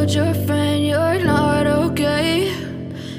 told your friend you're not okay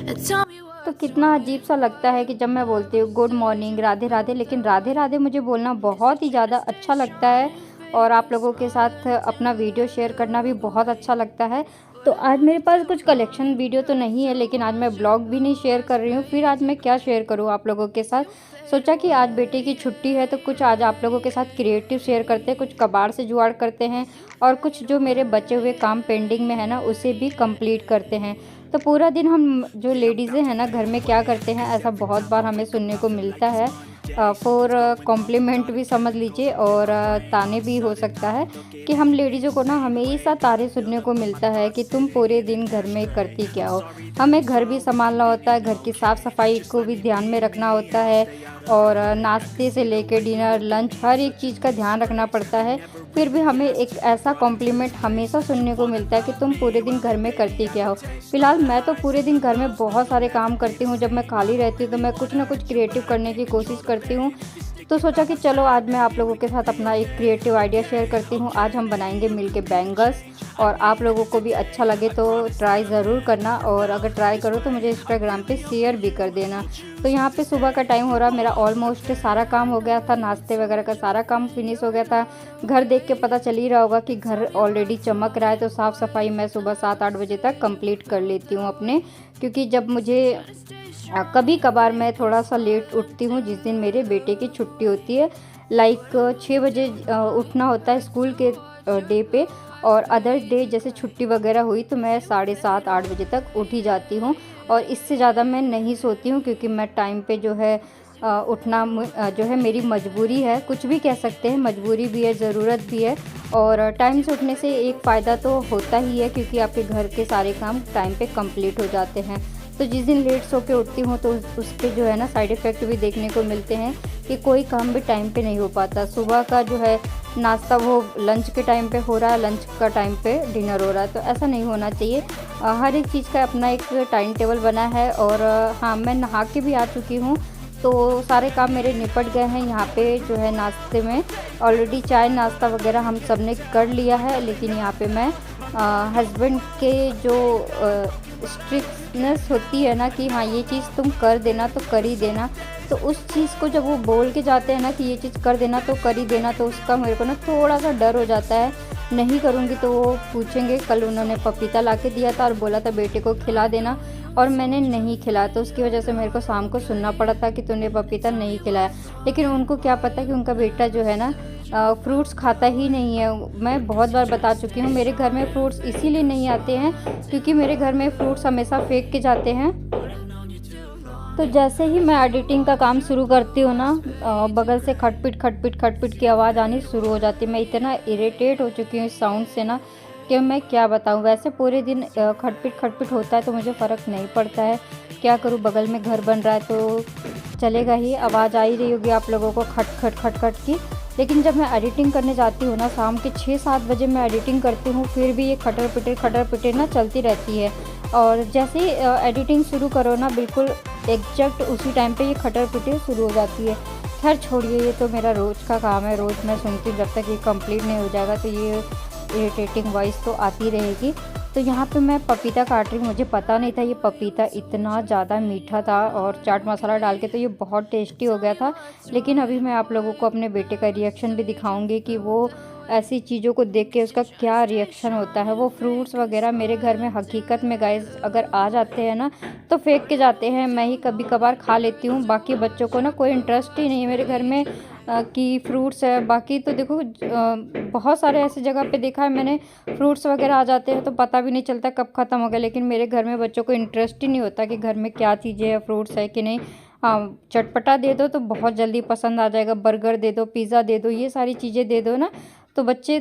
and tell me what तो कितना अजीब सा लगता है कि जब मैं बोलती हूँ गुड मॉर्निंग राधे राधे, लेकिन राधे राधे मुझे बोलना बहुत ही ज़्यादा अच्छा लगता है और आप लोगों के साथ अपना वीडियो शेयर करना भी बहुत अच्छा लगता है। तो आज मेरे पास कुछ कलेक्शन वीडियो तो नहीं है, लेकिन आज मैं ब्लॉग भी नहीं शेयर कर रही हूँ। फिर आज मैं क्या शेयर करूँ आप लोगों के साथ। सोचा कि आज बेटे की छुट्टी है तो कुछ आज आप लोगों के साथ क्रिएटिव शेयर करते हैं, कुछ कबाड़ से जुगाड़ करते हैं और कुछ जो मेरे बचे हुए काम पेंडिंग में है ना उसे भी कंप्लीट करते हैं। तो पूरा दिन हम जो लेडीज़ें हैं ना घर में क्या करते हैं, ऐसा बहुत बार हमें सुनने को मिलता है। फॉर कॉम्प्लीमेंट भी समझ लीजिए और ताने भी हो सकता है कि हम लेडीज़ों को ना हमेशा ताने सुनने को मिलता है कि तुम पूरे दिन घर में करती क्या हो। हमें घर भी संभालना होता है, घर की साफ़ सफाई को भी ध्यान में रखना होता है और नाश्ते से लेकर डिनर लंच हर एक चीज़ का ध्यान रखना पड़ता है। फिर भी हमें एक ऐसा कॉम्प्लीमेंट हमेशा सुनने को मिलता है कि तुम पूरे दिन घर में करती क्या हो। फ़िलहाल मैं तो पूरे दिन घर में बहुत सारे काम करती हूँ। जब मैं खाली रहती हूँ तो मैं कुछ ना कुछ क्रिएटिव करने की कोशिश करती हूँ। तो सोचा कि चलो आज मैं आप लोगों के साथ अपना एक क्रिएटिव आइडिया शेयर करती हूँ। आज हम बनाएंगे मिलके बैंगल्स और आप लोगों को भी अच्छा लगे तो ट्राई ज़रूर करना और अगर ट्राई करो तो मुझे इंस्टाग्राम पे शेयर भी कर देना। तो यहाँ पे सुबह का टाइम हो रहा, मेरा ऑलमोस्ट सारा काम हो गया था, नाश्ते वगैरह का सारा काम फिनिश हो गया था। घर देख के पता चल ही रहा होगा कि घर ऑलरेडी चमक रहा है। तो साफ़ सफाई मैं सुबह 7-8 बजे तक कंप्लीट कर लेती हूँ अपने, क्योंकि जब मुझे कभी कभार मैं थोड़ा सा लेट उठती हूँ जिस दिन मेरे बेटे की छुट्टी होती है। लाइक 6 बजे उठना होता है स्कूल के डे पे, और अदर्स डे जैसे छुट्टी वगैरह हुई तो मैं 7:30-8 बजे तक उठ ही जाती हूँ और इससे ज़्यादा मैं नहीं सोती हूँ, क्योंकि मैं टाइम पे जो है उठना जो है मेरी मजबूरी है। कुछ भी कह सकते हैं, मजबूरी भी है, ज़रूरत भी है। और टाइम से उठने से एक फ़ायदा तो होता ही है, क्योंकि आपके घर के सारे काम टाइम पे कंप्लीट हो जाते हैं। तो जिस दिन लेट सो के उठती हूँ तो उसके जो है ना साइड इफ़ेक्ट भी देखने को मिलते हैं कि कोई काम भी टाइम पे नहीं हो पाता। सुबह का जो है नाश्ता वो लंच के टाइम पे हो रहा है, लंच का टाइम पे डिनर हो रहा है, तो ऐसा नहीं होना चाहिए। हर एक चीज़ का अपना एक टाइम टेबल बना है। और हाँ, मैं नहा के भी आ चुकी हूँ तो सारे काम मेरे निपट गए हैं। यहाँ पे जो है नाश्ते में ऑलरेडी चाय नाश्ता वगैरह हम सब ने कर लिया है, लेकिन यहाँ पे मैं हस्बैंड के जो स्ट्रिक्टनेस होती है ना कि हाँ ये चीज़ तुम कर देना तो कर ही देना, तो उस चीज़ को जब वो बोल के जाते हैं ना कि ये चीज़ कर देना तो कर ही देना, तो उसका मेरे को ना थोड़ा सा डर हो जाता है। नहीं करूँगी तो वो पूछेंगे। कल उन्होंने पपीता ला के दिया था और बोला था बेटे को खिला देना, और मैंने नहीं खिलाया, तो उसकी वजह से मेरे को शाम को सुनना पड़ा था कि तूने पपीता नहीं खिलाया। लेकिन उनको क्या पता कि उनका बेटा जो है ना फ्रूट्स खाता ही नहीं है। मैं बहुत बार बता चुकी हूँ, मेरे घर में फ्रूट्स इसीलिए नहीं आते हैं क्योंकि मेरे घर में फ्रूट्स हमेशा फेंक के जाते हैं। तो जैसे ही मैं एडिटिंग का काम शुरू करती हूँ ना, बगल से खटपिट खटपिट खटपिट की आवाज़ आनी शुरू हो जाती है। मैं इतना इरिटेट हो चुकी हूँ इस साउंड से ना कि मैं क्या बताऊँ। वैसे पूरे दिन खटपिट खटपिट होता है तो मुझे फ़र्क नहीं पड़ता है, क्या करूँ, बगल में घर बन रहा है तो चलेगा ही। आवाज़ आ ही रही होगी आप लोगों को खट खट खट खट की। लेकिन जब मैं एडिटिंग करने जाती हूँ ना, शाम के 6-7 बजे मैं एडिटिंग करती हूँ, फिर भी ये खटर पिटर ना चलती रहती है। और जैसे ही एडिटिंग शुरू करो ना, बिल्कुल एग्जैक्ट उसी टाइम पे ये खटर पिटर शुरू हो जाती है। खैर छोड़िए, ये तो मेरा रोज़ का काम है, रोज़ मैं सुनती हूँ। जब तक ये कंप्लीट नहीं हो जाएगा तो ये इरिटेटिंग वॉइस तो आती रहेगी। तो यहाँ पे मैं पपीता काट रही हूँ। मुझे पता नहीं था ये पपीता इतना ज़्यादा मीठा था, और चाट मसाला डाल के तो ये बहुत टेस्टी हो गया था। लेकिन अभी मैं आप लोगों को अपने बेटे का रिएक्शन भी दिखाऊंगी कि वो ऐसी चीज़ों को देख के उसका क्या रिएक्शन होता है। वो फ्रूट्स वगैरह मेरे घर में हकीकत में गाइस अगर आ जाते हैं ना तो फेंक के जाते हैं। मैं ही कभी कभार खा लेती हूँ, बाकी बच्चों को ना कोई इंटरेस्ट ही नहीं है मेरे घर में कि फ्रूट्स है। बाकी तो देखो बहुत सारे ऐसी जगह पे देखा है मैंने, फ्रूट्स वगैरह आ जाते हैं तो पता भी नहीं चलता कब ख़त्म हो गया। लेकिन मेरे घर में बच्चों को इंटरेस्ट ही नहीं होता कि घर में क्या चीज़ें है, फ्रूट्स है कि नहीं। हाँ, चटपटा दे दो तो बहुत जल्दी पसंद आ जाएगा, बर्गर दे दो, पिज़्ज़ा दे दो, ये सारी चीज़ें दे दो ना तो बच्चे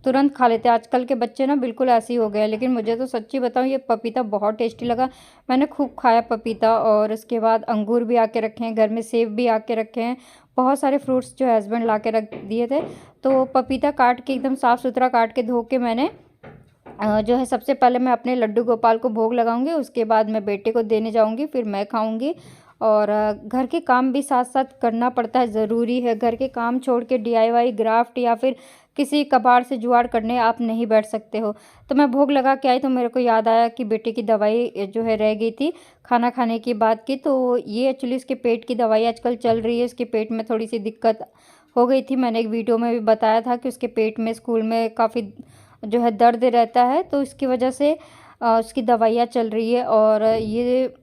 तुरंत खा लेते हैं। आजकल के बच्चे ना बिल्कुल ऐसे ही हो गए हैं। लेकिन मुझे तो सच्ची बताऊँ ये पपीता बहुत टेस्टी लगा। मैंने खूब खाया पपीता, और उसके बाद अंगूर भी आके रखे हैं घर में, सेब भी आके रखे हैं, बहुत सारे फ्रूट्स जो हस्बैंड ला के रख दिए थे। तो पपीता काट के एकदम साफ़ सुथरा काट के धो के मैंने जो है सबसे पहले मैं अपने लड्डू गोपाल को भोग लगाऊंगी, उसके बाद मैं बेटे को देने जाऊंगी, फिर मैं खाऊंगी। और घर के काम भी साथ साथ करना पड़ता है, ज़रूरी है। घर के काम छोड़ के डीआईवाई ग्राफ्ट या फिर किसी कबाड़ से जुगाड़ करने आप नहीं बैठ सकते हो। तो मैं भोग लगा के आई तो मेरे को याद आया कि बेटे की दवाई जो है रह गई थी खाना खाने की बाद की। तो ये एक्चुअली इसके पेट की दवाई आजकल चल रही है। इसके पेट में थोड़ी सी दिक्कत हो गई थी। मैंने एक वीडियो में भी बताया था कि उसके पेट में स्कूल में काफ़ी जो है दर्द रहता है, तो इसकी वजह से उसकी दवाइयाँ चल रही है। और ये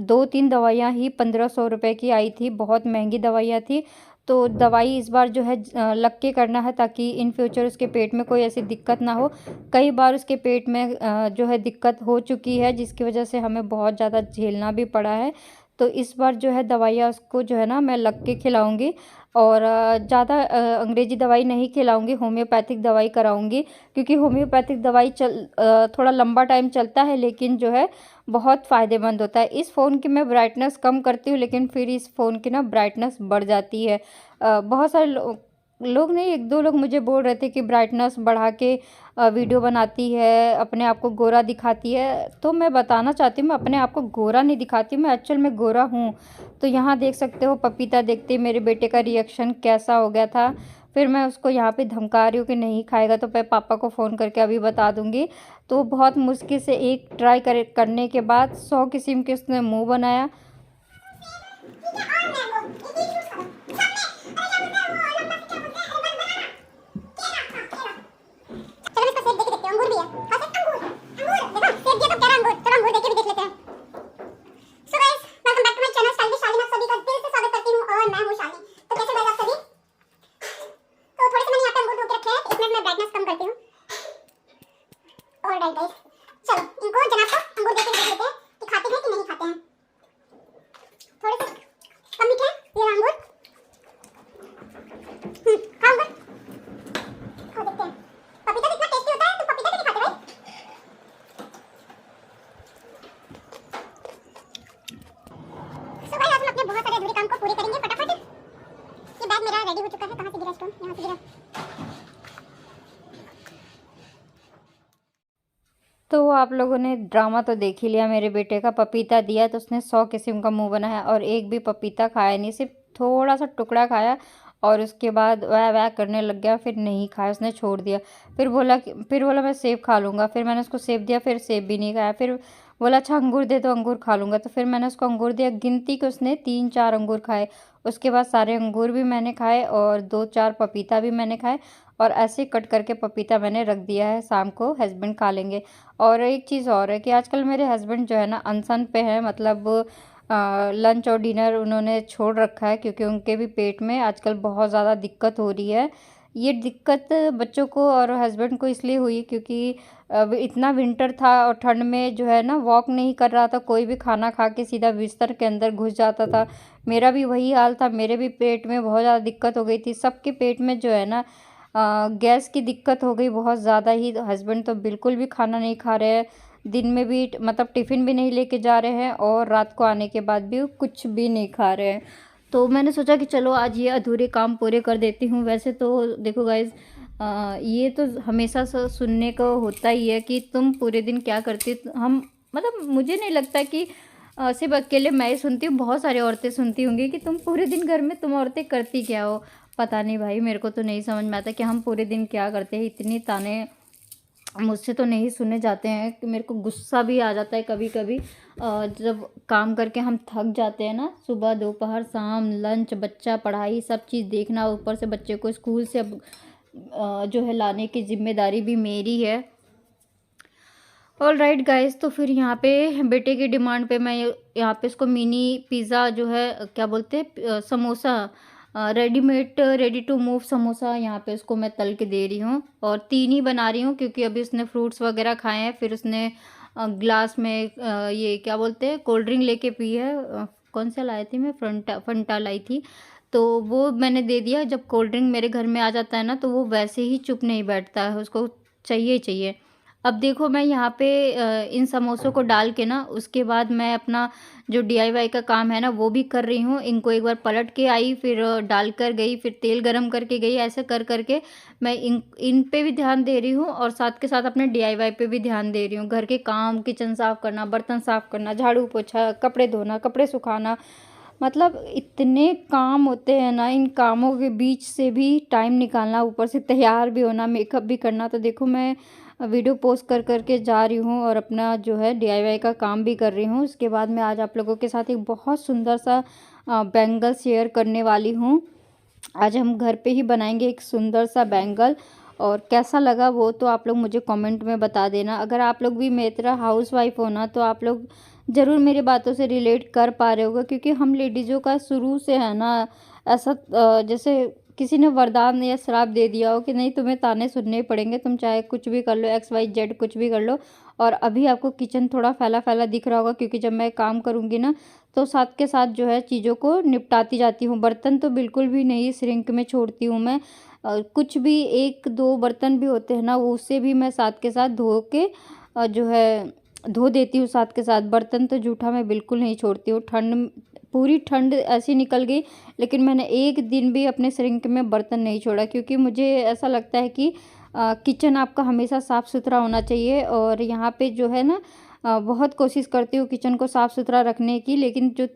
2-3 दवाइयाँ ही 1500 रुपये की आई थी, बहुत महंगी दवाइयाँ थी। तो दवाई इस बार जो है लग के करना है ताकि इन फ्यूचर उसके पेट में कोई ऐसी दिक्कत ना हो। कई बार उसके पेट में जो है दिक्कत हो चुकी है, जिसकी वजह से हमें बहुत ज़्यादा झेलना भी पड़ा है। तो इस बार जो है दवाइयाँ उसको जो है ना मैं लग के खिलाऊँगी और ज़्यादा अंग्रेज़ी दवाई नहीं खिलाऊँगी, होम्योपैथिक दवाई कराऊँगी। क्योंकि होम्योपैथिक दवाई थोड़ा लंबा टाइम चलता है, लेकिन जो है बहुत फ़ायदेमंद होता है। इस फ़ोन की मैं ब्राइटनेस कम करती हूँ, लेकिन फिर इस फ़ोन की ना ब्राइटनेस बढ़ जाती है। बहुत सारे लोग नहीं, 1-2 लोग मुझे बोल रहे थे कि ब्राइटनेस बढ़ा के वीडियो बनाती है, अपने आप को गोरा दिखाती है। तो मैं बताना चाहती हूँ, मैं अपने आप को गोरा नहीं दिखाती, मैं एक्चुअल में गोरा हूँ। तो यहाँ देख सकते हो, पपीता देखते ही मेरे बेटे का रिएक्शन कैसा हो गया था। फिर मैं उसको यहाँ पे धमका रही हूँ कि नहीं खाएगा तो मैं पापा को फ़ोन करके अभी बता दूँगी। तो बहुत मुश्किल से एक ट्राई करने के बाद 100 किस्म के उसने मुँह बनाया। बहुत सारे अधूरे काम को पूरे करेंगे फटाफट। ये बैग मेरा रेडी हो चुका है। कहाँ से गिरा स्टोन? यहाँ से गिरा। तो आप लोगों ने ड्रामा तो देख ही लिया। मेरे बेटे का पपीता दिया तो उसने 100 किस्म का मुंह बनाया और एक भी पपीता खाया नहीं, सिर्फ थोड़ा सा टुकड़ा खाया और उसके बाद वह वह करने लग गया। फिर नहीं खाया, उसने छोड़ दिया। फिर बोला मैं सेब खा लूँगा। फिर मैंने उसको सेब दिया, फिर सेब भी नहीं खाया। फिर बोला अच्छा अंगूर दे, तो अंगूर खा लूँगा। तो फिर मैंने उसको अंगूर दिया, गिनती के उसने 3-4 अंगूर खाए। उसके बाद सारे अंगूर भी मैंने खाए और 2-4 पपीता भी मैंने खाए और ऐसे कट करके पपीता मैंने रख दिया है, शाम को हस्बैंड खा लेंगे। और एक चीज़ और है कि आजकल मेरे हस्बैंड जो है ना अनशन पे हैं, मतलब लंच और डिनर उन्होंने छोड़ रखा है क्योंकि उनके भी पेट में आजकल बहुत ज़्यादा दिक्कत हो रही है। ये दिक्कत बच्चों को और हस्बैंड को इसलिए हुई क्योंकि इतना विंटर था और ठंड में जो है ना वॉक नहीं कर रहा था, कोई भी खाना खा के सीधा बिस्तर के अंदर घुस जाता था। मेरा भी वही हाल था, मेरे भी पेट में बहुत ज़्यादा दिक्कत हो गई थी। सबके पेट में जो है ना गैस की दिक्कत हो गई बहुत ज़्यादा ही। हस्बैंड तो बिल्कुल भी खाना नहीं खा रहे हैं, दिन में भी मतलब टिफ़िन भी नहीं लेके जा रहे हैं और रात को आने के बाद भी कुछ भी नहीं खा रहे हैं। तो मैंने सोचा कि चलो आज ये अधूरे काम पूरे कर देती हूँ। वैसे तो देखो गाइज़, ये तो हमेशा से सुनने को होता ही है कि तुम पूरे दिन क्या करती। हम मतलब मुझे नहीं लगता कि सिर्फ अकेले मैं ही सुनती हूँ, बहुत सारी औरतें सुनती होंगी कि तुम पूरे दिन घर में तुम औरतें करती क्या हो। पता नहीं भाई, मेरे को तो नहीं समझ में आता कि हम पूरे दिन क्या करते हैं। इतनी ताने मुझसे तो नहीं सुने जाते हैं कि मेरे को गुस्सा भी आ जाता है कभी कभी। जब काम करके हम थक जाते हैं ना, सुबह दोपहर शाम लंच बच्चा पढ़ाई सब चीज़ देखना, ऊपर से बच्चे को स्कूल से अब जो है लाने की जिम्मेदारी भी मेरी है। ऑल राइट गाइज, तो फिर यहाँ पे बेटे की डिमांड पे मैं यहाँ पे इसको मिनी पिज़्ज़ा जो है क्या बोलते हैं samosa, readymade ready to move samosa यहाँ पे उसको मैं तल के दे रही हूँ। और 3 ही बना रही हूँ क्योंकि अभी उसने फ्रूट्स वगैरह खाए हैं। फिर उसने ग्लास में ये क्या बोलते हैं कोल्ड ड्रिंक लेके पी है। कौन सा लाई थी मैं, फंटा लाई थी, तो वो मैंने दे दिया। जब कोल्ड ड्रिंक मेरे घर में आ जाता है ना तो वो वैसे ही चुप नहीं बैठता है, उसको चाहिए ही चाहिए। अब देखो मैं यहाँ पे इन समोसों को डाल के ना उसके बाद मैं अपना जो DIY का काम है ना वो भी कर रही हूँ। इनको एक बार पलट के आई, फिर डाल कर गई, फिर तेल गरम करके गई। ऐसे कर करके मैं इन पे भी ध्यान दे रही हूँ और साथ के साथ अपने DIY पे भी ध्यान दे रही हूँ। घर के काम, किचन साफ़ करना, बर्तन साफ़ करना, झाड़ू पोछा, कपड़े धोना, कपड़े सुखाना, मतलब इतने काम होते हैं ना, इन कामों के बीच से भी टाइम निकालना, ऊपर से तैयार भी होना, मेकअप भी करना। तो देखो मैं वीडियो पोस्ट कर करके जा रही हूँ और अपना जो है DIY का काम भी कर रही हूँ। उसके बाद मैं आज आप लोगों के साथ एक बहुत सुंदर सा बैंगल शेयर करने वाली हूँ। आज हम घर पे ही बनाएंगे एक सुंदर सा बैंगल, और कैसा लगा वो तो आप लोग मुझे कमेंट में बता देना। अगर आप लोग भी मेरी तरह हाउसवाइफ हो ना, तो आप लोग ज़रूर मेरी बातों से रिलेट कर पा रहे होगा, क्योंकि हम लेडीज़ों का शुरू से है ना ऐसा जैसे किसी ने वरदान या श्राप दे दिया हो कि नहीं तुम्हें ताने सुनने ही पड़ेंगे, तुम चाहे कुछ भी कर लो, XYZ कुछ भी कर लो। और अभी आपको किचन थोड़ा फैला फैला दिख रहा होगा, क्योंकि जब मैं काम करूँगी ना तो साथ के साथ जो है चीज़ों को निपटाती जाती हूँ। बर्तन तो बिल्कुल भी नहीं सिंक में छोड़ती हूँ मैं। कुछ भी 1-2 बर्तन भी होते हैं ना, वो उससे भी मैं साथ के साथ धो के जो है धो देती हूँ साथ के साथ। बर्तन तो जूठा मैं बिल्कुल नहीं छोड़ती हूँ। पूरी ठंड ऐसी निकल गई, लेकिन मैंने एक दिन भी अपने सिंक में बर्तन नहीं छोड़ा, क्योंकि मुझे ऐसा लगता है कि किचन आपका हमेशा साफ़ सुथरा होना चाहिए। और यहाँ पे जो है ना बहुत कोशिश करती हूँ किचन को साफ़ सुथरा रखने की, लेकिन जो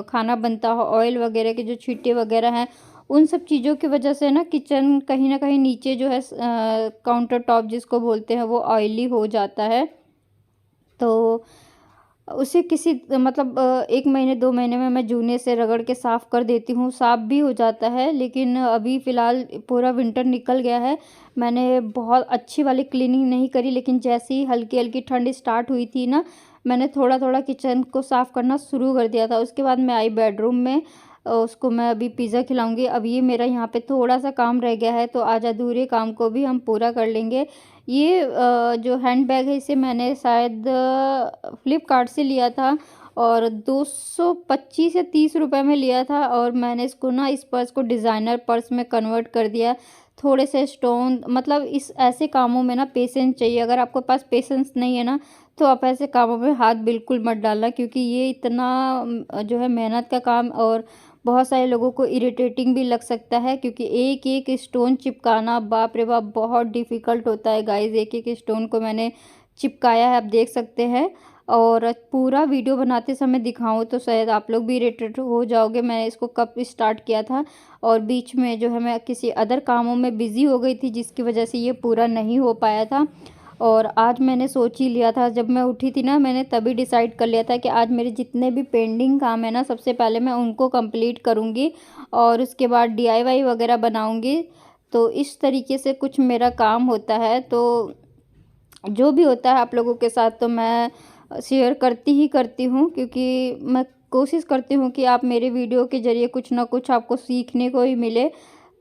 खाना बनता हो, ऑयल वगैरह के जो छींटे वगैरह हैं, उन सब चीज़ों की वजह से ना किचन कहीं ना कहीं नीचे जो है काउंटर टॉप जिसको बोलते हैं वो ऑयली हो जाता है। तो उसे किसी मतलब 1 महीने 2 महीने में मैं जूने से रगड़ के साफ़ कर देती हूँ, साफ़ भी हो जाता है। लेकिन अभी फ़िलहाल पूरा विंटर निकल गया है, मैंने बहुत अच्छी वाली क्लीनिंग नहीं करी, लेकिन जैसे ही हल्की हल्की ठंड स्टार्ट हुई थी ना, मैंने थोड़ा थोड़ा किचन को साफ़ करना शुरू कर दिया था। उसके बाद मैं आई बेडरूम में, उसको मैं अभी पिज़्ज़ा खिलाऊंगी। अब ये मेरा यहाँ पे थोड़ा सा काम रह गया है, तो आज अधूरे काम को भी हम पूरा कर लेंगे। ये जो हैंड बैग है इसे मैंने शायद फ्लिपकार्ट से लिया था, और 225 या 30 रुपए में लिया था। और मैंने इसको ना इस पर्स को डिज़ाइनर पर्स में कन्वर्ट कर दिया। थोड़े से स्टोन, मतलब इस ऐसे कामों में ना पेशेंस चाहिए। अगर आपके पास पेशेंस नहीं है ना, तो आप ऐसे कामों में हाथ बिल्कुल मत डालना, क्योंकि ये इतना जो है मेहनत का काम, और बहुत सारे लोगों को इरिटेटिंग भी लग सकता है, क्योंकि एक एक स्टोन चिपकाना बाप रे बाप बहुत डिफ़िकल्ट होता है गाइस। एक एक स्टोन को मैंने चिपकाया है, आप देख सकते हैं। और पूरा वीडियो बनाते समय दिखाऊं तो शायद आप लोग भी इरिटेट हो जाओगे। मैंने इसको कब स्टार्ट किया था, और बीच में जो है मैं किसी अदर कामों में बिज़ी हो गई थी, जिसकी वजह से ये पूरा नहीं हो पाया था। और आज मैंने सोच ही लिया था, जब मैं उठी थी ना, मैंने तभी डिसाइड कर लिया था कि आज मेरे जितने भी पेंडिंग काम है ना, सबसे पहले मैं उनको कंप्लीट करूँगी, और उसके बाद DIY वगैरह बनाऊँगी। तो इस तरीके से कुछ मेरा काम होता है। तो जो भी होता है आप लोगों के साथ तो मैं शेयर करती ही करती हूँ, क्योंकि मैं कोशिश करती हूँ कि आप मेरे वीडियो के ज़रिए कुछ ना कुछ आपको सीखने को ही मिले।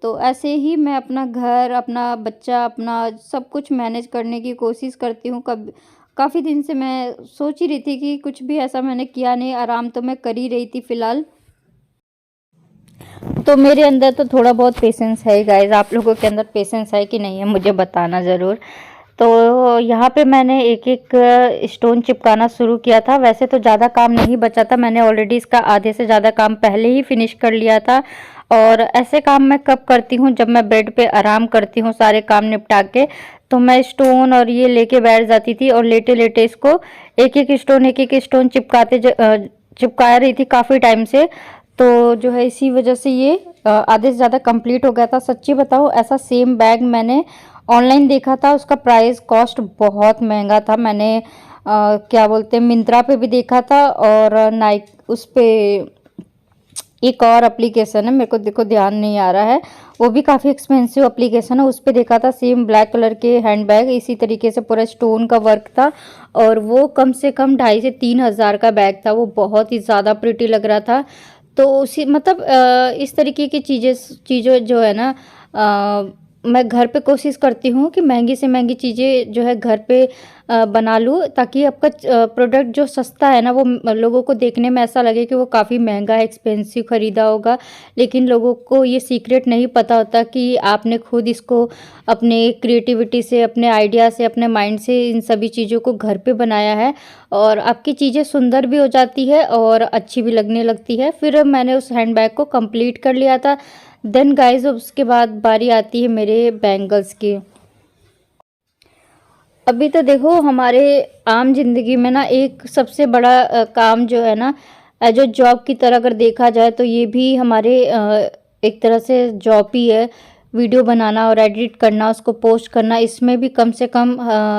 तो ऐसे ही मैं अपना घर, अपना बच्चा, अपना सब कुछ मैनेज करने की कोशिश करती हूँ। काफ़ी दिन से मैं सोच ही रही थी कि कुछ भी ऐसा मैंने किया नहीं, आराम तो मैं कर ही रही थी फ़िलहाल। तो मेरे अंदर तो थोड़ा बहुत पेशेंस है गाइस। आप लोगों के अंदर पेशेंस है कि नहीं है मुझे बताना ज़रूर। तो यहाँ पे मैंने एक एक स्टोन चिपकाना शुरू किया था। वैसे तो ज़्यादा काम नहीं बचा था, मैंने ऑलरेडी इसका आधे से ज़्यादा काम पहले ही फिनिश कर लिया था। और ऐसे काम मैं कब करती हूँ, जब मैं बेड पे आराम करती हूँ सारे काम निपटा के, तो मैं स्टोन और ये लेके बैठ जाती थी, और लेटे लेटे इसको एक एक स्टोन चिपका रही थी काफ़ी टाइम से। तो जो है इसी वजह से ये आधे से ज़्यादा कंप्लीट हो गया था। सच्ची बताऊँ, ऐसा सेम बैग मैंने ऑनलाइन देखा था, उसका प्राइस कॉस्ट बहुत महंगा था। मैंने क्या बोलते हैं, मिंत्रा पे भी देखा था, और नाइक उस पे एक और एप्लीकेशन है, मेरे को देखो ध्यान नहीं आ रहा है, वो भी काफ़ी एक्सपेंसिव एप्लीकेशन है, उस पे देखा था सेम ब्लैक कलर के हैंड बैग, इसी तरीके से पूरा स्टोन का वर्क था, और वो कम से कम 2,500 से 3,000 का बैग था। वो बहुत ही ज़्यादा प्रिटी लग रहा था। तो उसी मतलब इस तरीके की चीज़ें जो है ना, मैं घर पे कोशिश करती हूँ कि महंगी से महंगी चीज़ें जो है घर पे बना लूँ, ताकि आपका प्रोडक्ट जो सस्ता है ना, वो लोगों को देखने में ऐसा लगे कि वो काफ़ी महंगा है, एक्सपेंसिव ख़रीदा होगा। लेकिन लोगों को ये सीक्रेट नहीं पता होता कि आपने खुद इसको अपने क्रिएटिविटी से, अपने आइडिया से, अपने माइंड से इन सभी चीज़ों को घर पे बनाया है, और आपकी चीज़ें सुंदर भी हो जाती है और अच्छी भी लगने लगती है। फिर मैंने उस हैंड बैग को कंप्लीट कर लिया था। देन गाइज उसके बाद बारी आती है मेरे बैंगल्स की। अभी तो देखो हमारे आम जिंदगी में ना एक सबसे बड़ा काम जो है ना, एज अ जॉब की तरह अगर देखा जाए तो ये भी हमारे एक तरह से जॉब ही है। वीडियो बनाना और एडिट करना, उसको पोस्ट करना, इसमें भी कम से कम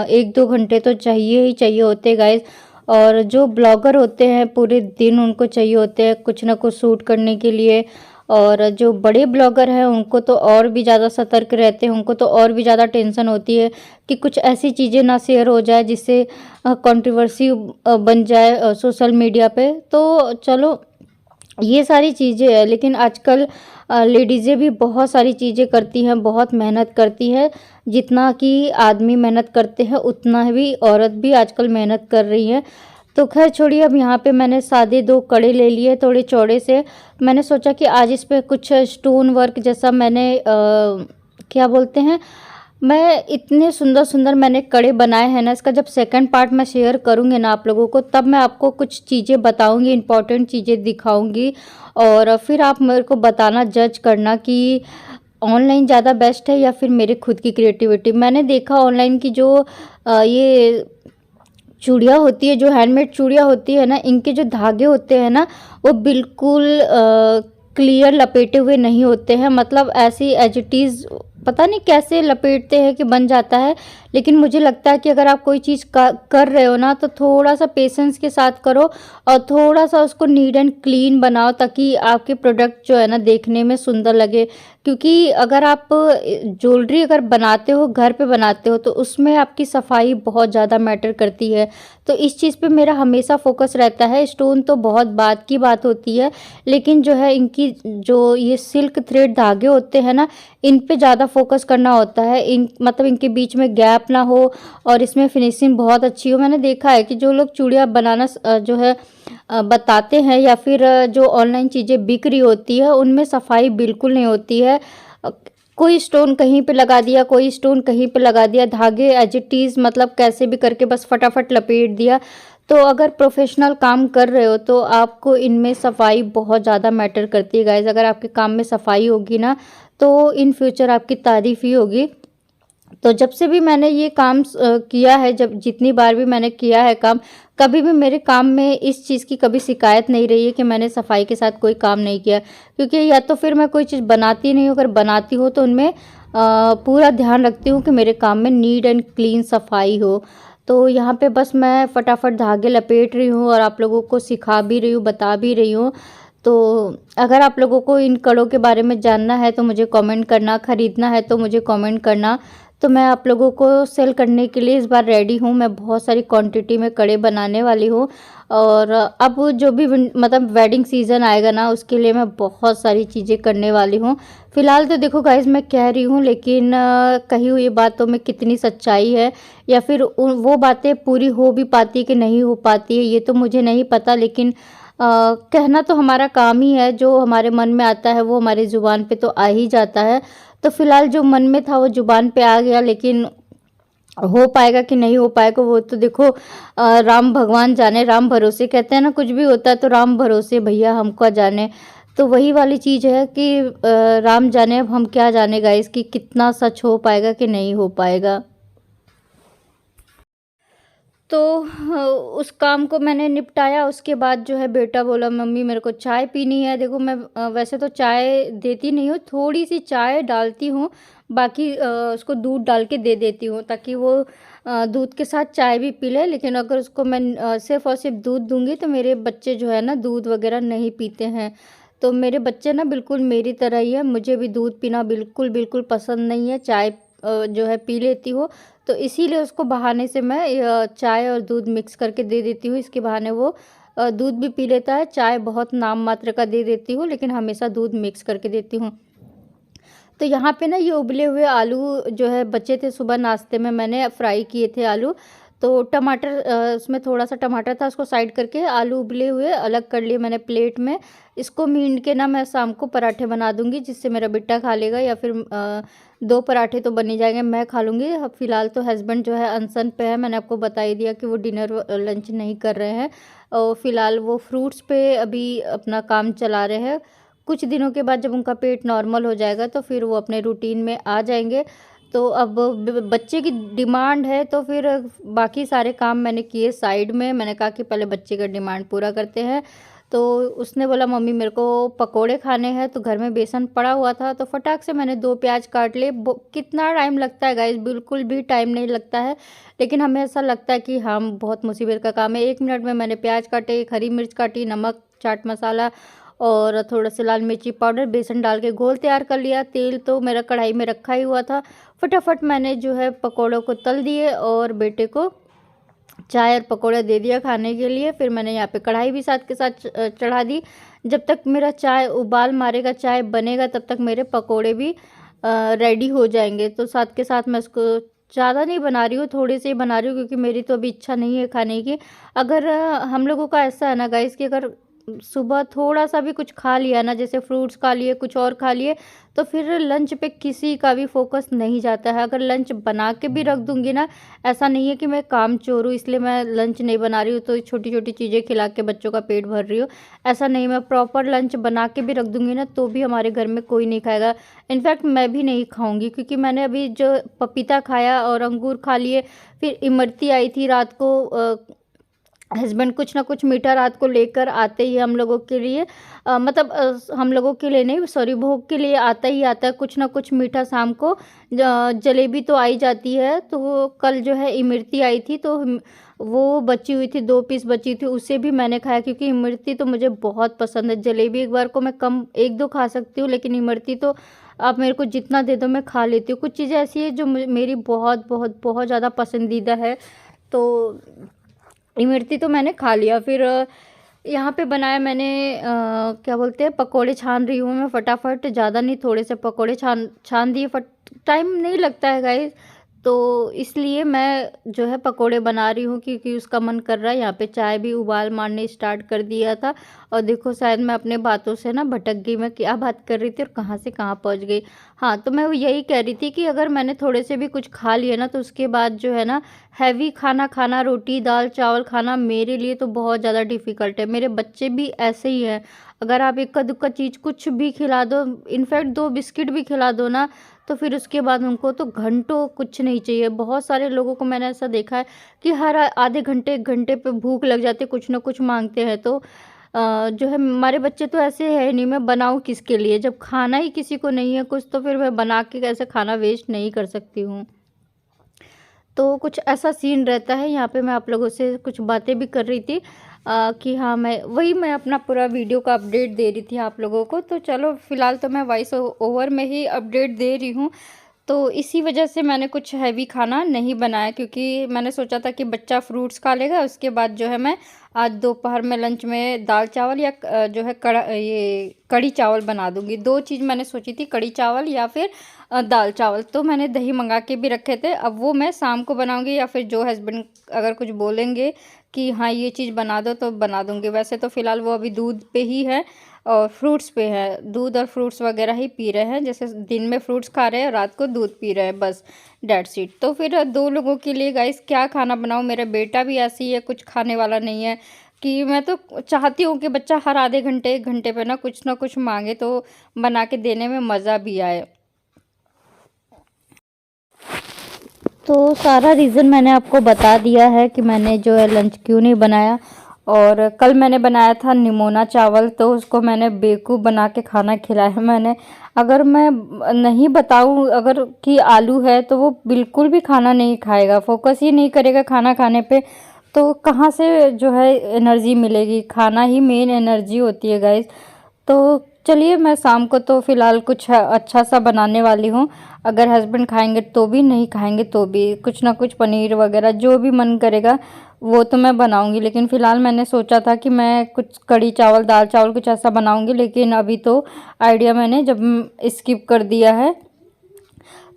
1-2 घंटे तो चाहिए ही चाहिए होते हैं गाइज। और जो ब्लॉगर होते हैं पूरे दिन उनको चाहिए होते हैं कुछ ना कुछ शूट करने के लिए। और जो बड़े ब्लॉगर हैं उनको तो और भी ज़्यादा सतर्क रहते हैं, उनको तो और भी ज़्यादा टेंशन होती है कि कुछ ऐसी चीज़ें ना शेयर हो जाए जिससे कंट्रोवर्सी बन जाए सोशल मीडिया पे। तो चलो ये सारी चीज़ें हैं, लेकिन आजकल लेडीज़ें भी बहुत सारी चीज़ें करती हैं, बहुत मेहनत करती हैं। जितना कि आदमी मेहनत करते हैं उतना भी औरत भी आजकल मेहनत कर रही है। तो खैर छोड़िए, अब यहाँ पे मैंने सादे 2 कड़े ले लिए थोड़े चौड़े से। मैंने सोचा कि आज इस पे कुछ स्टोन वर्क जैसा मैंने क्या बोलते हैं, मैं इतने सुंदर सुंदर मैंने कड़े बनाए हैं ना, इसका जब सेकंड पार्ट मैं शेयर करूँगी ना आप लोगों को, तब मैं आपको कुछ चीज़ें बताऊँगी, इंपॉर्टेंट चीज़ें दिखाऊँगी। और फिर आप मेरे को बताना, जज करना कि ऑनलाइन ज़्यादा बेस्ट है या फिर मेरे खुद की क्रिएटिविटी। मैंने देखा ऑनलाइन की जो ये चूड़ियाँ होती है, जो हैंडमेड चूड़ियाँ होती है ना, इनके जो धागे होते हैं ना वो बिल्कुल क्लियर लपेटे हुए नहीं होते हैं। मतलब ऐसी एज इट इज़ पता नहीं कैसे लपेटते हैं कि बन जाता है। लेकिन मुझे लगता है कि अगर आप कोई चीज़ कर रहे हो ना तो थोड़ा सा पेशेंस के साथ करो और थोड़ा सा उसको नीट एंड क्लीन बनाओ, ताकि आपके प्रोडक्ट जो है ना देखने में सुंदर लगे। क्योंकि अगर आप ज्वेलरी अगर बनाते हो, घर पे बनाते हो, तो उसमें आपकी सफाई बहुत ज़्यादा मैटर करती है। तो इस चीज़ पे मेरा हमेशा फोकस रहता है। स्टोन तो बहुत बात की बात होती है, लेकिन जो है इनकी जो ये सिल्क थ्रेड धागे होते हैं ना, इन पे ज़्यादा फोकस करना होता है। इन मतलब इनके बीच में गैप ना हो और इसमें फिनिशिंग बहुत अच्छी हो। मैंने देखा है कि जो लोग चूड़ियाँ बनाना जो है बताते हैं या फिर जो ऑनलाइन चीज़ें बिक रही होती है उनमें सफाई बिल्कुल नहीं होती है। कोई स्टोन कहीं पे लगा दिया, कोई स्टोन कहीं पे लगा दिया, धागे एज इट इज़ मतलब कैसे भी करके बस फटाफट लपेट दिया। तो अगर प्रोफेशनल काम कर रहे हो तो आपको इनमें सफाई बहुत ज़्यादा मैटर करती है गाइज। अगर आपके काम में सफाई होगी ना तो इन फ्यूचर आपकी तारीफ़ ही होगी। तो जब से भी मैंने ये काम किया है, जब जितनी बार भी मैंने किया है काम, कभी भी मेरे काम में इस चीज़ की कभी शिकायत नहीं रही है कि मैंने सफाई के साथ कोई काम नहीं किया। क्योंकि या तो फिर मैं कोई चीज़ बनाती नहीं हूँ, अगर बनाती हूँ तो उनमें पूरा ध्यान रखती हूँ कि मेरे काम में नीट एंड क्लीन सफाई हो। तो यहाँ पे बस मैं फटाफट धागे लपेट रही हूँ और आप लोगों को सिखा भी रही हूँ, बता भी रही हूँ। तो अगर आप लोगों को इन कड़ों के बारे में जानना है तो मुझे कमेंट करना, ख़रीदना है तो मुझे कमेंट करना। तो मैं आप लोगों को सेल करने के लिए इस बार रेडी हूँ। मैं बहुत सारी क्वांटिटी में कड़े बनाने वाली हूँ। और अब जो भी मतलब वेडिंग सीज़न आएगा ना उसके लिए मैं बहुत सारी चीज़ें करने वाली हूँ। फ़िलहाल तो देखो गाइज़ मैं कह रही हूँ, लेकिन कही हुई बातों में कितनी सच्चाई है या फिर वो बातें पूरी हो भी पाती है कि नहीं हो पाती है ये तो मुझे नहीं पता। लेकिन कहना तो हमारा काम ही है, जो हमारे मन में आता है वो हमारी ज़ुबान पे तो आ ही जाता है। तो फिलहाल जो मन में था वो ज़ुबान पे आ गया, लेकिन हो पाएगा कि नहीं हो पाएगा वो तो देखो राम भगवान जाने, राम भरोसे कहते हैं ना, कुछ भी होता है तो राम भरोसे भैया हमको जाने। तो वही वाली चीज़ है कि राम जाने, अब हम क्या जाने गाइस कि कितना सच हो पाएगा कि नहीं हो पाएगा। तो उस काम को मैंने निपटाया। उसके बाद जो है बेटा बोला मम्मी मेरे को चाय पीनी है। देखो मैं वैसे तो चाय देती नहीं हूँ, थोड़ी सी चाय डालती हूँ, बाकी उसको दूध डाल के दे देती हूँ ताकि वो दूध के साथ चाय भी पी ले। लेकिन अगर उसको मैं सिर्फ़ और सिर्फ दूध दूँगी तो मेरे बच्चे जो है ना दूध वगैरह नहीं पीते हैं। तो मेरे बच्चे ना बिल्कुल मेरी तरह ही है, मुझे भी दूध पीना बिल्कुल बिल्कुल पसंद नहीं है। चाय जो है पी लेती हूँ, तो इसीलिए उसको बहाने से मैं चाय और दूध मिक्स करके दे देती हूँ। इसके बहाने वो दूध भी पी लेता है। चाय बहुत नाम मात्र का दे देती हूँ, लेकिन हमेशा दूध मिक्स करके देती हूँ। तो यहाँ पे ना ये उबले हुए आलू जो है बचे थे, सुबह नाश्ते में मैंने फ्राई किए थे आलू। तो टमाटर उसमें थोड़ा सा टमाटर था, उसको साइड करके आलू उबले हुए अलग कर लिए मैंने प्लेट में। इसको मीन के ना मैं शाम को पराठे बना दूंगी, जिससे मेरा बेटा खा लेगा, या फिर 2 पराठे तो बन ही जाएंगे, मैं खा लूँगी। अब फिलहाल तो हस्बैंड जो है अनशन पे है, मैंने आपको बता ही दिया कि वो डिनर लंच नहीं कर रहे हैं। और फिलहाल वो फ्रूट्स पे अभी अपना काम चला रहे हैं। कुछ दिनों के बाद जब उनका पेट नॉर्मल हो जाएगा तो फिर वो अपने रूटीन में आ जाएंगे। तो अब बच्चे की डिमांड है तो फिर बाकी सारे काम मैंने किए साइड में। मैंने कहा कि पहले बच्चे का डिमांड पूरा करते हैं। तो उसने बोला मम्मी मेरे को पकोड़े खाने हैं, तो घर में बेसन पड़ा हुआ था, तो फटाक से मैंने 2 प्याज काट लिए। कितना टाइम लगता है गाइस, बिल्कुल भी टाइम नहीं लगता है, लेकिन हमें ऐसा लगता है कि हम बहुत मुसीबत का काम है। 1 मिनट में मैंने प्याज काटे, एक हरी मिर्च काटी, नमक, चाट मसाला और थोड़ा सा लाल मिर्ची पाउडर, बेसन डाल के घोल तैयार कर लिया। तेल तो मेरा कढ़ाई में रखा ही हुआ था। फटाफट मैंने जो है पकौड़ों को तल दिए और बेटे को चाय और पकौड़े दे दिया खाने के लिए। फिर मैंने यहाँ पे कढ़ाई भी साथ के साथ चढ़ा दी। जब तक मेरा चाय उबाल मारेगा, चाय बनेगा, तब तक मेरे पकौड़े भी रेडी हो जाएंगे। तो साथ के साथ मैं इसको ज़्यादा नहीं बना रही हूँ, थोड़े से ही बना रही हूँ, क्योंकि मेरी तो अभी इच्छा नहीं है खाने की। अगर हम लोगों का ऐसा है ना गाइस कि अगर सुबह थोड़ा सा भी कुछ खा लिया ना, जैसे फ्रूट्स खा लिए, कुछ और खा लिए, तो फिर लंच पे किसी का भी फोकस नहीं जाता है। अगर लंच बना के भी रख दूंगी ना, ऐसा नहीं है कि मैं काम चोर हूँ इसलिए मैं लंच नहीं बना रही हूँ, तो छोटी छोटी चीज़ें खिला के बच्चों का पेट भर रही हूँ, ऐसा नहीं। मैं प्रॉपर लंच बना के भी रख दूंगी ना, तो भी हमारे घर में कोई नहीं खाएगा। इनफैक्ट मैं भी नहीं खाऊंगी, क्योंकि मैंने अभी जो पपीता खाया और अंगूर खा लिए, फिर इमरती आई थी रात को। हस्बैंड कुछ ना कुछ मीठा रात को लेकर आते ही हम लोगों के लिए, मतलब हम लोगों के लिए नहीं, सॉरी, भोग के लिए आता ही आता है कुछ ना कुछ मीठा। शाम को जलेबी तो आई जाती है, तो कल जो है इमरती आई थी, तो वो बची हुई थी, 2 पीस बची थी, उसे भी मैंने खाया, क्योंकि इमरती तो मुझे बहुत पसंद है। जलेबी एक बार को मैं कम 1-2 खा सकती हूँ, लेकिन इमरती तो आप मेरे को जितना दे दो मैं खा लेती हूँ। कुछ चीज़ें ऐसी है जो मेरी बहुत बहुत बहुत ज़्यादा पसंदीदा है, तो इमरती तो मैंने खा लिया। फिर यहाँ पे बनाया मैंने, क्या बोलते हैं, पकोड़े छान रही हूँ मैं फटाफट, ज़्यादा नहीं, थोड़े से पकोड़े छान दिए। टाइम नहीं लगता है गाइस, तो इसलिए मैं जो है पकोड़े बना रही हूँ, क्योंकि उसका मन कर रहा है। यहाँ पे चाय भी उबाल मारने स्टार्ट कर दिया था, और देखो शायद मैं अपने बातों से ना भटक गई, मैं क्या बात कर रही थी और कहाँ से कहाँ पहुँच गई। हाँ, तो मैं यही कह रही थी कि अगर मैंने थोड़े से भी कुछ खा लिया ना, तो उसके बाद जो है ना हैवी खाना खाना, रोटी दाल चावल खाना मेरे लिए तो बहुत ज़्यादा डिफ़िकल्ट है। मेरे बच्चे भी ऐसे ही हैं। अगर आप इक्का दुक्का चीज़ कुछ भी खिला दो, इनफैक्ट 2 बिस्किट भी खिला दो ना, तो फिर उसके बाद उनको तो घंटों कुछ नहीं चाहिए। बहुत सारे लोगों को मैंने ऐसा देखा है कि हर आधे घंटे 1 घंटे पे भूख लग जाती है, कुछ ना कुछ मांगते हैं। तो जो है हमारे बच्चे तो ऐसे है नहीं, मैं बनाऊँ किसके लिए, जब खाना ही किसी को नहीं है कुछ, तो फिर मैं बना के कैसे खाना वेस्ट नहीं कर सकती हूँ। तो कुछ ऐसा सीन रहता है। यहाँ पे मैं आप लोगों से कुछ बातें भी कर रही थी, कि हाँ, मैं अपना पूरा वीडियो का अपडेट दे रही थी आप लोगों को। तो चलो फ़िलहाल तो मैं वॉइस ओवर में ही अपडेट दे रही हूँ। तो इसी वजह से मैंने कुछ हैवी खाना नहीं बनाया, क्योंकि मैंने सोचा था कि बच्चा फ्रूट्स खा लेगा, उसके बाद जो है मैं आज दोपहर में लंच में दाल चावल या जो है ये कढ़ी चावल बना दूंगी। 2 चीज़ मैंने सोची थी, कढ़ी चावल या फिर दाल चावल। तो मैंने दही मंगा के भी रखे थे, अब वो मैं शाम को बनाऊंगी, या फिर जो हस्बैंड अगर कुछ बोलेंगे कि हाँ ये चीज़ बना दो तो बना दूंगी। वैसे तो फ़िलहाल वो अभी दूध पे ही है और फ्रूट्स पे है, दूध और फ्रूट्स वगैरह ही पी रहे हैं। जैसे दिन में फ्रूट्स खा रहे हैं, रात को दूध पी रहे हैं, बस डेट्स इट। तो फिर 2 लोगों के लिए गाइस क्या खाना बनाऊँ। मेरा बेटा भी ऐसी है, कुछ खाने वाला नहीं है, कि मैं तो चाहती हूँ कि बच्चा हर आधे घंटे 1 घंटे पे ना कुछ मांगे, तो बना के देने में मज़ा भी आए। तो सारा रीज़न मैंने आपको बता दिया है कि मैंने जो है लंच क्यों नहीं बनाया। और कल मैंने बनाया था निमोना चावल, तो उसको मैंने बेवकूफ़ बना के खाना खिलाया मैंने। अगर मैं नहीं बताऊं अगर कि आलू है, तो वो बिल्कुल भी खाना नहीं खाएगा, फोकस ही नहीं करेगा खाना खाने पे, तो कहाँ से जो है एनर्जी मिलेगी। खाना ही मेन एनर्जी होती है गाइस। तो चलिए, मैं शाम को तो फ़िलहाल कुछ अच्छा सा बनाने वाली हूँ। अगर हस्बैंड खाएंगे तो भी, नहीं खाएंगे तो भी, कुछ ना कुछ पनीर वगैरह जो भी मन करेगा वो तो मैं बनाऊंगी। लेकिन फ़िलहाल मैंने सोचा था कि मैं कुछ कढ़ी चावल दाल चावल कुछ ऐसा बनाऊंगी, लेकिन अभी तो आइडिया मैंने जब स्किप कर दिया है।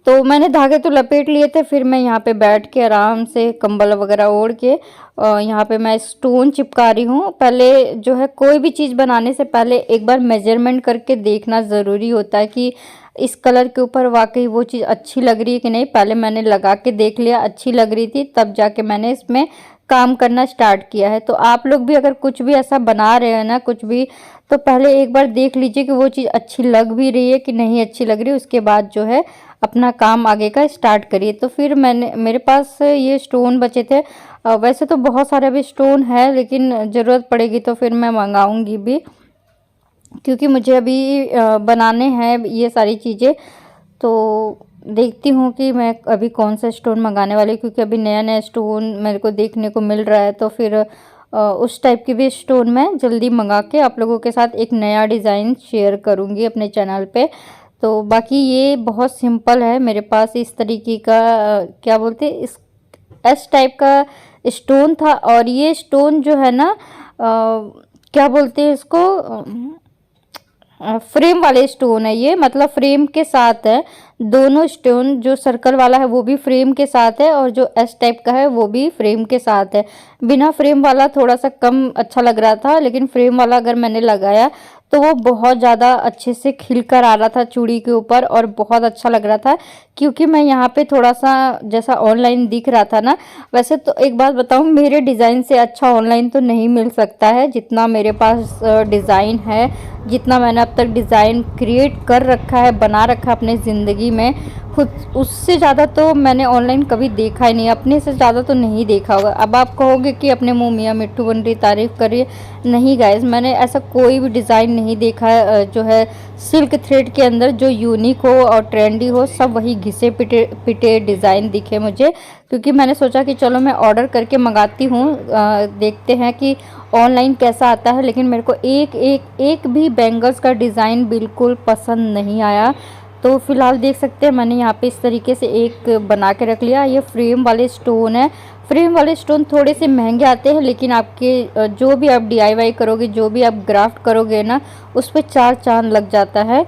तो मैंने धागे तो लपेट लिए थे, फिर मैं यहाँ पे बैठ के आराम से कंबल वगैरह ओढ़ के यहाँ पे मैं स्टोन चिपका रही हूँ। पहले जो है कोई भी चीज़ बनाने से पहले एक बार मेजरमेंट करके देखना ज़रूरी होता है कि इस कलर के ऊपर वाकई वो चीज़ अच्छी लग रही है कि नहीं। पहले मैंने लगा के देख लिया, अच्छी लग रही थी, तब जाके मैंने इसमें काम करना स्टार्ट किया है। तो आप लोग भी अगर कुछ भी ऐसा बना रहे हैं ना कुछ भी, तो पहले एक बार देख लीजिए कि वो चीज़ अच्छी लग भी रही है कि नहीं अच्छी लग रही है, उसके बाद जो है अपना काम आगे का स्टार्ट करिए। तो फिर मेरे पास ये स्टोन बचे थे। वैसे तो बहुत सारे अभी स्टोन है, लेकिन ज़रूरत पड़ेगी तो फिर मैं मंगाऊंगी भी, क्योंकि मुझे अभी बनाने हैं ये सारी चीज़ें। तो देखती हूँ कि मैं अभी कौन सा स्टोन मंगाने वाली हूँ, क्योंकि अभी नया नया स्टोन मेरे को देखने को मिल रहा है। तो फिर उस टाइप की भी स्टोन मैं जल्दी मंगा के आप लोगों के साथ एक नया डिज़ाइन शेयर करूँगी अपने चैनल पे। तो बाकी ये बहुत सिंपल है, मेरे पास इस तरीके का क्या बोलते हैं इस एस टाइप का स्टोन था। और ये स्टोन जो है ना क्या बोलते हैं इसको, फ्रेम वाले स्टोन है ये, मतलब फ्रेम के साथ है। दोनों स्टोन, जो सर्कल वाला है वो भी फ्रेम के साथ है, और जो एस टाइप का है वो भी फ्रेम के साथ है। बिना फ्रेम वाला थोड़ा सा कम अच्छा लग रहा था, लेकिन फ्रेम वाला अगर मैंने लगाया तो वो बहुत ज़्यादा अच्छे से खिल कर आ रहा था चूड़ी के ऊपर, और बहुत अच्छा लग रहा था। क्योंकि मैं यहाँ पे थोड़ा सा जैसा ऑनलाइन दिख रहा था ना, वैसे तो एक बात बताऊँ, मेरे डिज़ाइन से अच्छा ऑनलाइन तो नहीं मिल सकता है। जितना मेरे पास डिज़ाइन है, जितना मैंने अब तक डिज़ाइन क्रिएट कर रखा है, बना रखा है अपने ज़िंदगी में खुद, उससे ज़्यादा तो मैंने ऑनलाइन कभी देखा ही नहीं, अपने से ज़्यादा तो नहीं देखा होगा। अब आप कहोगे कि अपने मुँह मियाँ मिट्ठू बन रही, तारीफ़ करिए। नहीं गाइस, मैंने ऐसा कोई भी डिज़ाइन नहीं देखा है जो है सिल्क थ्रेड के अंदर जो यूनिक हो और ट्रेंडी हो। सब वही घिसे पिटे डिज़ाइन दिखे मुझे, क्योंकि मैंने सोचा कि चलो मैं ऑर्डर करके मंगाती हूँ, देखते हैं कि ऑनलाइन कैसा आता है। लेकिन मेरे को एक भी बैंगल्स का डिज़ाइन बिल्कुल पसंद नहीं आया। तो फिलहाल देख सकते हैं मैंने यहाँ पे इस तरीके से एक बना के रख लिया। ये फ्रेम वाले स्टोन है। फ्रेम वाले स्टोन थोड़े से महंगे आते हैं, लेकिन आपके जो भी आप DIY करोगे, जो भी आप ग्राफ्ट करोगे ना, उस पर 4 चांद लग जाता है।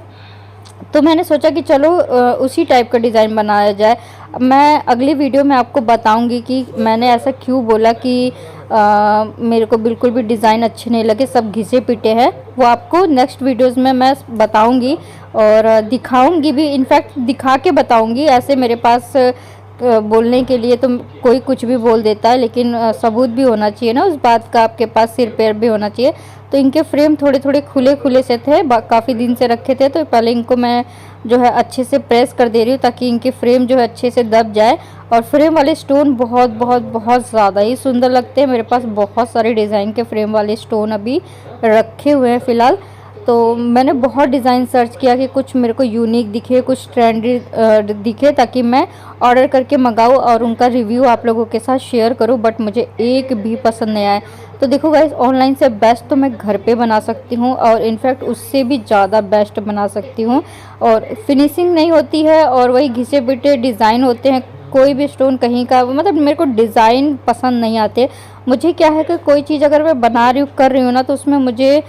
तो मैंने सोचा कि चलो उसी टाइप का डिज़ाइन बनाया जाए। मैं अगली वीडियो में आपको बताऊंगी कि मैंने ऐसा क्यों बोला कि मेरे को बिल्कुल भी डिज़ाइन अच्छे नहीं लगे, सब घिसे पिटे हैं। वो आपको नेक्स्ट वीडियोस में मैं बताऊंगी और दिखाऊंगी भी, इनफैक्ट दिखा के बताऊंगी। ऐसे मेरे पास बोलने के लिए तो कोई कुछ भी बोल देता है, लेकिन सबूत भी होना चाहिए ना उस बात का, आपके पास सिर पैर भी होना चाहिए। तो इनके फ्रेम थोड़े थोड़े खुले खुले से थे, काफ़ी दिन से रखे थे। तो पहले इनको मैं जो है अच्छे से प्रेस कर दे रही हूँ, ताकि इनके फ्रेम जो है अच्छे से दब जाए। और फ्रेम वाले स्टोन बहुत बहुत बहुत ज़्यादा ही सुंदर लगते हैं। मेरे पास बहुत सारे डिज़ाइन के फ्रेम वाले स्टोन अभी रखे हुए हैं फ़िलहाल। तो मैंने बहुत डिज़ाइन सर्च किया कि कुछ मेरे को यूनिक दिखे, कुछ ट्रेंडी दिखे, ताकि मैं ऑर्डर करके मंगाऊँ और उनका रिव्यू आप लोगों के साथ शेयर करूँ। बट मुझे एक भी पसंद नहीं आया। तो देखो गाइस, ऑनलाइन से बेस्ट तो मैं घर पे बना सकती हूँ, और इनफैक्ट उससे भी ज़्यादा बेस्ट बना सकती हूँ। और फिनिशिंग नहीं होती है, और वही घिसे पिटे डिज़ाइन होते हैं। कोई भी स्टोन कहीं का, मतलब मेरे को डिज़ाइन पसंद नहीं आते। मुझे क्या है कि कोई चीज़ अगर मैं बना रही हूँ, कर रही हूँ ना, तो उसमें मुझे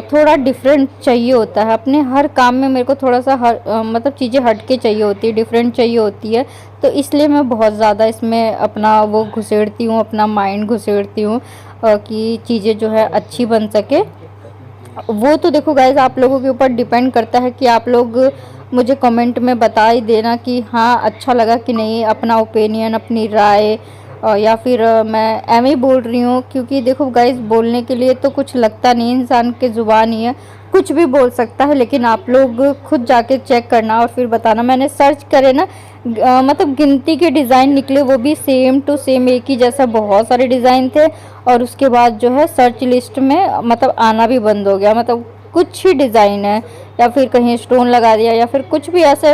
थोड़ा डिफरेंट चाहिए होता है। अपने हर काम में मेरे को थोड़ा सा मतलब चीज़ें हटके चाहिए होती है, डिफरेंट चाहिए होती है। तो इसलिए मैं बहुत ज़्यादा इसमें अपना वो घुसेड़ती हूँ, अपना माइंड घुसेड़ती हूँ कि चीज़ें जो है अच्छी बन सके। वो तो देखो गाइज, आप लोगों के ऊपर डिपेंड करता है कि आप लोग मुझे कमेंट में बता ही देना कि हाँ अच्छा लगा कि नहीं, अपना ओपिनियन, अपनी राय। या फिर मैं एम ही बोल रही हूँ, क्योंकि देखो गाइज, बोलने के लिए तो कुछ लगता नहीं, इंसान के ज़ुबान ही है, कुछ भी बोल सकता है। लेकिन आप लोग खुद जाके चेक करना और फिर बताना। मैंने सर्च करे ना, मतलब गिनती के डिज़ाइन निकले, वो भी सेम टू सेम एक ही जैसा बहुत सारे डिज़ाइन थे। और उसके बाद जो है सर्च लिस्ट में मतलब आना भी बंद हो गया। मतलब कुछ ही डिज़ाइन है, या फिर कहीं स्टोन लगा दिया, या फिर कुछ भी ऐसे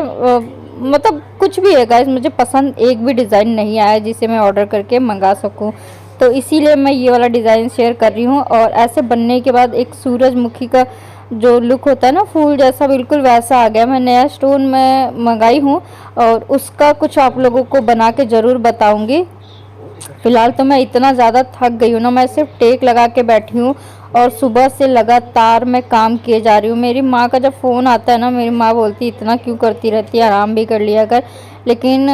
मतलब कुछ भी है गाइस, मुझे पसंद एक भी डिज़ाइन नहीं आया जिसे मैं ऑर्डर करके मंगा सकूं। तो इसीलिए मैं ये वाला डिज़ाइन शेयर कर रही हूँ। और ऐसे बनने के बाद एक सूरजमुखी का जो लुक होता है ना, फूल जैसा, बिल्कुल वैसा आ गया। मैं नया स्टोन में मंगाई हूँ, और उसका कुछ आप लोगों को बना के ज़रूर बताऊँगी। फ़िलहाल तो मैं इतना ज़्यादा थक गई हूँ ना, मैं सिर्फ टेक लगा के बैठी हूँ, और सुबह से लगातार मैं काम किए जा रही हूँ। मेरी माँ का जब फ़ोन आता है ना, मेरी माँ बोलती इतना क्यों करती रहती है, आराम भी कर लिया कर। लेकिन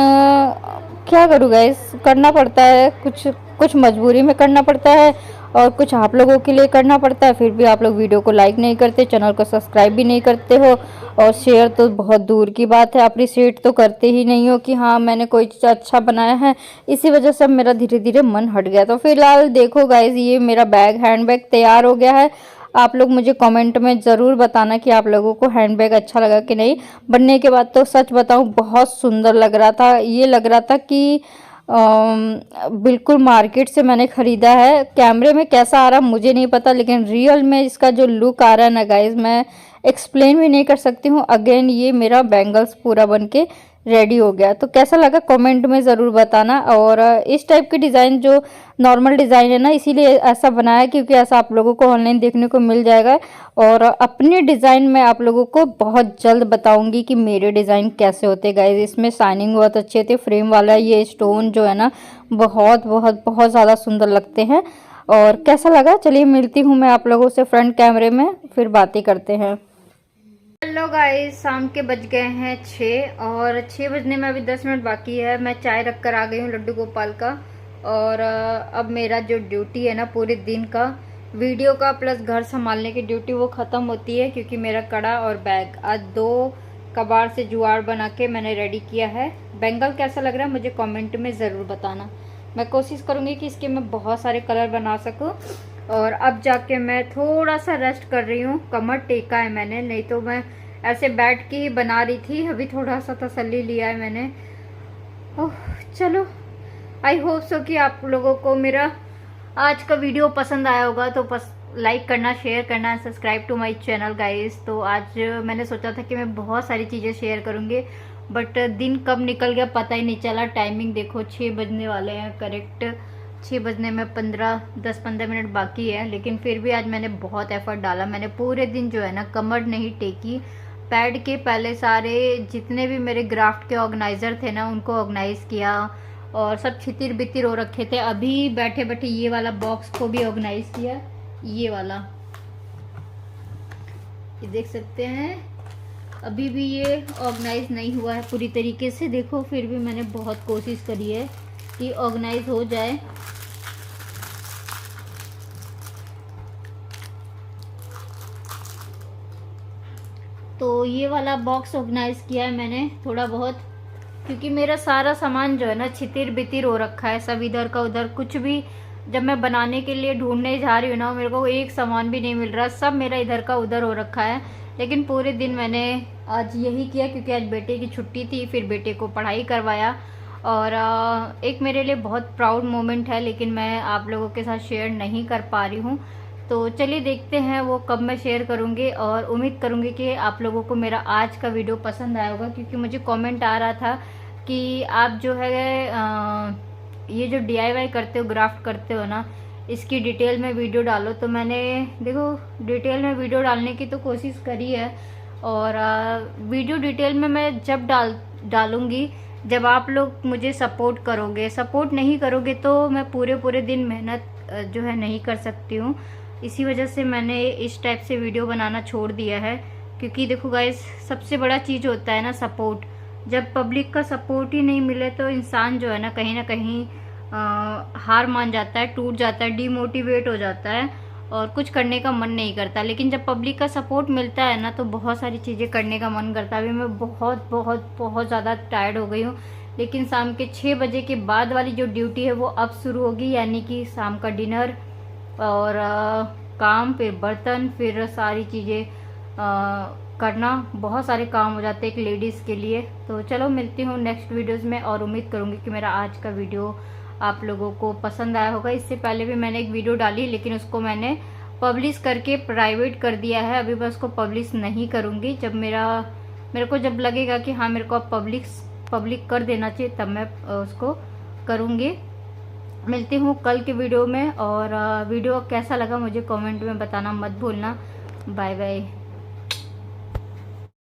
क्या करूँ गाइस, करना पड़ता है, कुछ कुछ मजबूरी में करना पड़ता है और कुछ आप लोगों के लिए करना पड़ता है। फिर भी आप लोग वीडियो को लाइक नहीं करते, चैनल को सब्सक्राइब भी नहीं करते हो और शेयर तो बहुत दूर की बात है, अप्रिशिएट तो करते ही नहीं हो कि हाँ मैंने कोई चीज़ अच्छा बनाया है। इसी वजह से मेरा धीरे धीरे मन हट गया। तो फिलहाल देखो गाइज, ये मेरा हैंड बैग तैयार हो गया है। आप लोग मुझे कमेंट में ज़रूर बताना कि आप लोगों को हैंडबैग अच्छा लगा कि नहीं। बनने के बाद तो सच बताऊं बहुत सुंदर लग रहा था। ये लग रहा था कि बिल्कुल मार्केट से मैंने ख़रीदा है। कैमरे में कैसा आ रहा मुझे नहीं पता, लेकिन रियल में इसका जो लुक आ रहा है ना गाइज, मैं एक्सप्लेन भी नहीं कर सकती हूँ। अगेन ये मेरा बैंगल्स पूरा बन के रेडी हो गया। तो कैसा लगा कमेंट में ज़रूर बताना। और इस टाइप की डिज़ाइन जो नॉर्मल डिज़ाइन है ना, इसीलिए ऐसा बनाया क्योंकि ऐसा आप लोगों को ऑनलाइन देखने को मिल जाएगा। और अपने डिज़ाइन में आप लोगों को बहुत जल्द बताऊंगी कि मेरे डिज़ाइन कैसे होते गाइज। इसमें शाइनिंग बहुत अच्छे थे, फ्रेम वाला ये स्टोन जो है ना बहुत बहुत बहुत ज़्यादा सुंदर लगते हैं। और कैसा लगा, चलिए मिलती हूँ मैं आप लोगों से फ्रंट कैमरे में, फिर बातें करते हैं। हेलो गाइस, शाम के बज गए हैं 6 और 6 बजने में अभी 10 मिनट बाकी है। मैं चाय रख कर आ गई हूँ लड्डू गोपाल का। और अब मेरा जो ड्यूटी है ना पूरे दिन का, वीडियो का प्लस घर संभालने की ड्यूटी, वो ख़त्म होती है क्योंकि मेरा कड़ा और बैग आज 2 कबाड़ से जुगाड़ बना के मैंने रेडी किया है। बैंगल कैसा लग रहा है मुझे कमेंट में ज़रूर बताना। मैं कोशिश करूँगी कि इसके मैं बहुत सारे कलर बना सकूँ। और अब जाके मैं थोड़ा सा रेस्ट कर रही हूँ, कमर टेका है मैंने, नहीं तो मैं ऐसे बैठ के ही बना रही थी। अभी थोड़ा सा तसल्ली लिया है मैंने। ओह चलो, आई होप सो कि आप लोगों को मेरा आज का वीडियो पसंद आया होगा। तो लाइक करना, शेयर करना, subscribe to my channel guys. तो आज मैंने सोचा था कि मैं बहुत सारी चीज़ें शेयर करूँगी, बट दिन कब निकल गया पता ही नहीं चला। टाइमिंग देखो 6 बजने वाले हैं, करेक्ट 6 बजने में 10-15 मिनट बाकी है। लेकिन फिर भी आज मैंने बहुत एफर्ट डाला। मैंने पूरे दिन जो है ना कमर नहीं टेकी, पैड के पहले सारे जितने भी मेरे ग्राफ्ट के ऑर्गेनाइज़र थे ना उनको ऑर्गेनाइज़ किया और सब छितिर बितिर हो रखे थे। अभी बैठे बैठे ये वाला बॉक्स को भी ऑर्गेनाइज किया, ये वाला, ये देख सकते हैं अभी भी ये ऑर्गेनाइज नहीं हुआ है पूरी तरीके से। देखो फिर भी मैंने बहुत कोशिश करी है कि ऑर्गेनाइज हो जाए। तो ये वाला बॉक्स ऑर्गेनाइज किया है मैंने थोड़ा बहुत, क्योंकि मेरा सारा सामान जो है ना छितिर बितिर हो रखा है, सब इधर का उधर। कुछ भी जब मैं बनाने के लिए ढूंढने जा रही हूँ ना, मेरे को एक सामान भी नहीं मिल रहा, सब मेरा इधर का उधर हो रखा है। लेकिन पूरे दिन मैंने आज यही किया क्योंकि आज बेटे की छुट्टी थी, फिर बेटे को पढ़ाई करवाया। और एक मेरे लिए बहुत प्राउड मोमेंट है, लेकिन मैं आप लोगों के साथ शेयर नहीं कर पा रही हूँ। तो चलिए देखते हैं वो कब मैं शेयर करूँगी। और उम्मीद करूँगी कि आप लोगों को मेरा आज का वीडियो पसंद आया होगा, क्योंकि मुझे कमेंट आ रहा था कि आप जो है ये जो DIY करते हो, ग्राफ्ट करते हो ना, इसकी डिटेल में वीडियो डालो। तो मैंने देखो डिटेल में वीडियो डालने की तो कोशिश करी है। और वीडियो डिटेल में मैं जब डालूँगी जब आप लोग मुझे सपोर्ट करोगे। सपोर्ट नहीं करोगे तो मैं पूरे दिन मेहनत जो है नहीं कर सकती हूँ। इसी वजह से मैंने इस टाइप से वीडियो बनाना छोड़ दिया है। क्योंकि देखो गाइस, सबसे बड़ा चीज़ होता है ना सपोर्ट। जब पब्लिक का सपोर्ट ही नहीं मिले तो इंसान जो है ना कहीं हार मान जाता है, टूट जाता है, डीमोटिवेट हो जाता है और कुछ करने का मन नहीं करता। लेकिन जब पब्लिक का सपोर्ट मिलता है ना तो बहुत सारी चीज़ें करने का मन करता है। अभी मैं बहुत बहुत बहुत ज़्यादा टायर्ड हो गई हूँ, लेकिन शाम के 6 बजे के बाद वाली जो ड्यूटी है वो अब शुरू होगी, यानी कि शाम का डिनर और काम, फिर बर्तन, फिर सारी चीज़ें करना। बहुत सारे काम हो जाते हैं एक लेडीज़ के लिए। तो चलो मिलती हूँ नेक्स्ट वीडियोज़ में, और उम्मीद करूँगी कि मेरा आज का वीडियो आप लोगों को पसंद आया होगा। इससे पहले भी मैंने एक वीडियो डाली, लेकिन उसको मैंने पब्लिश करके प्राइवेट कर दिया है। अभी मैं उसको पब्लिश नहीं करूँगी। जब मेरे को जब लगेगा कि हाँ मेरे को अब पब्लिक कर देना चाहिए, तब मैं उसको करूँगी। मिलती हूँ कल के वीडियो में, और वीडियो कैसा लगा मुझे कमेंट में बताना मत भूलना। Bye bye.